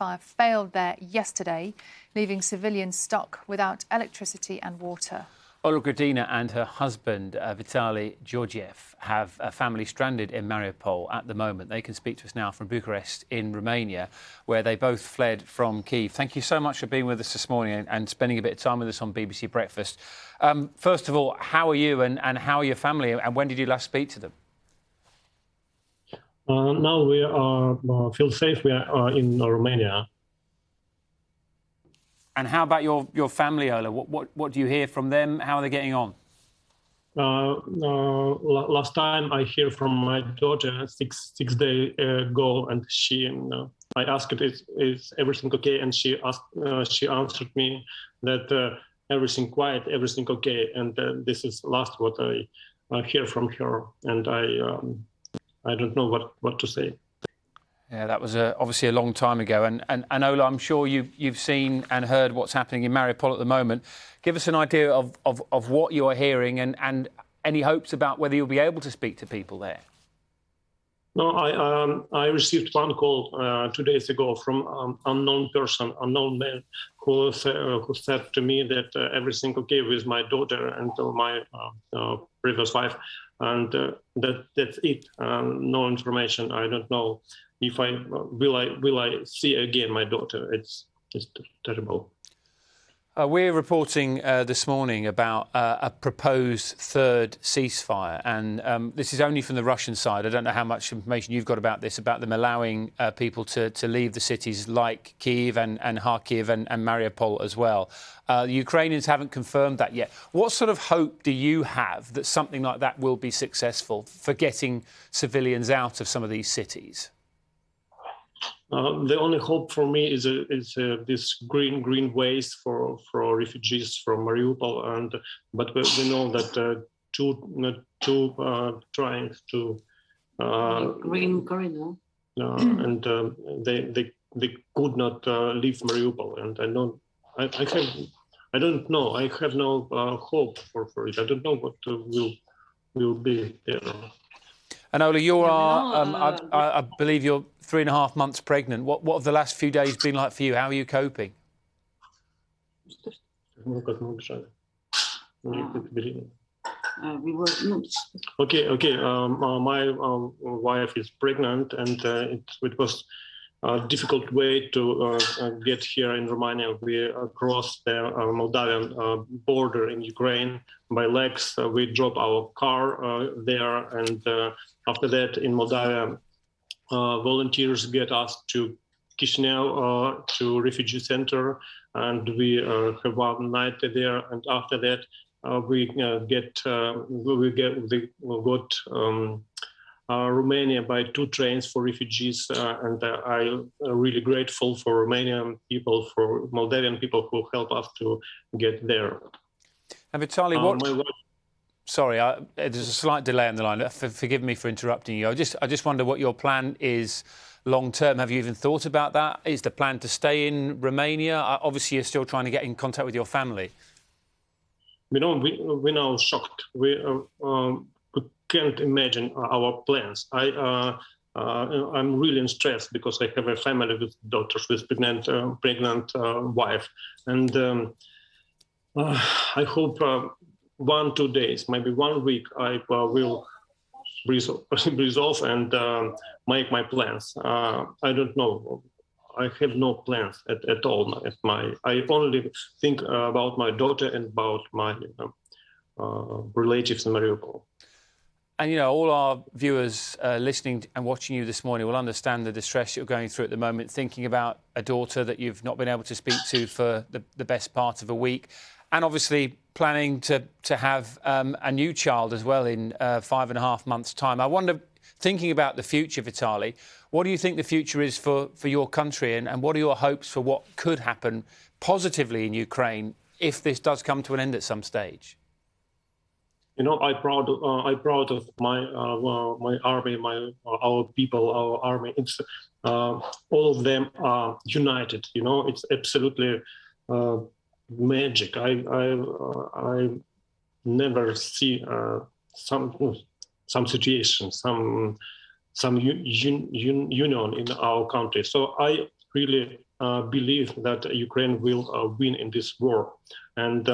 fire failed there yesterday, leaving civilians stuck without electricity and water. Olga and her husband, Vitaly Georgiev, have a family stranded in Mariupol at the moment. They can speak to us now from Bucharest in Romania, where they both fled from Kyiv. Thank you so much for being with us this morning and spending a bit of time with us on BBC Breakfast. First of all, how are you and how are your family, and when did you last speak to them? Now we feel safe. We are in Romania. And how about your family, Ola? What do you hear from them? How are they getting on? Last time I hear from my daughter six days ago, and I asked is everything okay, and she answered me that everything quiet, everything okay, and this is last what I hear from her, and I don't know what to say. Yeah, that was obviously a long time ago. And Ola, I'm sure you've seen and heard what's happening in Mariupol at the moment. Give us an idea of what you are hearing and any hopes about whether you'll be able to speak to people there. No, I received one call 2 days ago from unknown man, who said to me that everything okay with my daughter and my previous wife, and that's it. No information. I don't know if will I see again my daughter. It's terrible. We're reporting this morning about a proposed third ceasefire, and this is only from the Russian side. I don't know how much information you've got about this, about them allowing people to leave the cities like Kyiv and Kharkiv and Mariupol as well. The Ukrainians haven't confirmed that yet. What sort of hope do you have that something like that will be successful for getting civilians out of some of these cities? The only hope for me is this green ways for refugees from Mariupol, but we know that two trying to green corridor, and they could not leave Mariupol, and I don't know. I have no hope for it. I don't know what will be there. And Ola, you are, I believe you're 3.5 months pregnant. What have the last few days been like for you? How are you coping? Okay. My wife is pregnant, and it was a difficult way to get here in Romania. We crossed the Moldavian border in Ukraine by legs. We drove our car there, and after that, in Moldavia, volunteers get us to Chisinau, to refugee center, and we have one night there. And after that, we got Romania by 2 trains for refugees, and I'm really grateful for Romanian people, for Moldavian people who help us to get there. And Vitaly, Sorry, there's a slight delay on the line. Forgive me for interrupting you. I just wonder what your plan is long term. Have you even thought about that? Is the plan to stay in Romania? Obviously, you're still trying to get in contact with your family. We're now shocked. We can't imagine our plans. I'm really in stress because I have a family with daughters, with pregnant wife, and I hope 1-2 days, maybe 1 week, I will resolve and make my plans. I don't know. I have no plans at all. I only think about my daughter and about my relatives in Mariupol. And, all our viewers listening and watching you this morning will understand the distress you're going through at the moment, thinking about a daughter that you've not been able to speak to for the best part of a week, and obviously planning to have a new child as well in 5.5 months' time. I wonder, thinking about the future, Vitaly, what do you think the future is for your country, and what are your hopes for what could happen positively in Ukraine if this does come to an end at some stage? I'm proud of my army, our people, our army. It's all of them are united. It's absolutely magic. I never see some situation, some union in our country. So really believe that Ukraine will win in this war. And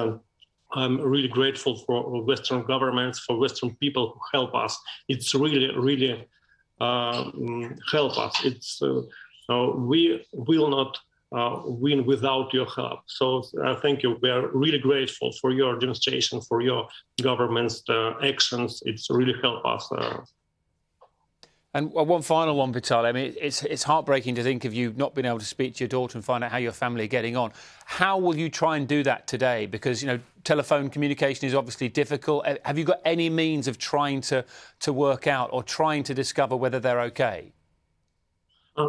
I'm really grateful for Western governments, for Western people who help us. It's really help us. We will not win without your help. So thank you. We are really grateful for your demonstration, for your government's actions. It's really helped us. And one final one, Vitaly. I mean, it's heartbreaking to think of you not being able to speak to your daughter and find out how your family are getting on. How will you try and do that today? Because, you know, telephone communication is obviously difficult. Have you got any means of trying to work out or trying to discover whether they're okay?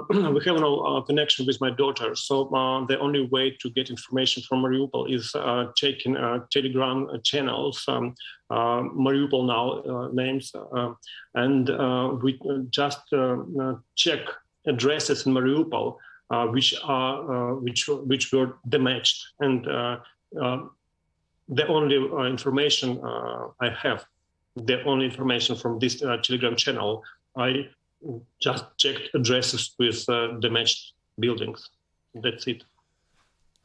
We have no connection with my daughter, so the only way to get information from Mariupol is checking Telegram channels, Mariupol Now names, and we just check addresses in Mariupol which were damaged, and the only information I have, the only information from this Telegram channel, I just checked addresses with damaged buildings. That's it.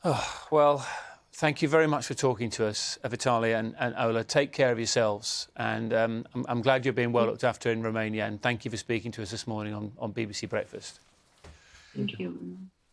Oh, well, thank you very much for talking to us, Vitaly and Ola. Take care of yourselves. And I'm glad you're being well looked after in Romania. And thank you for speaking to us this morning on BBC Breakfast. Thank you.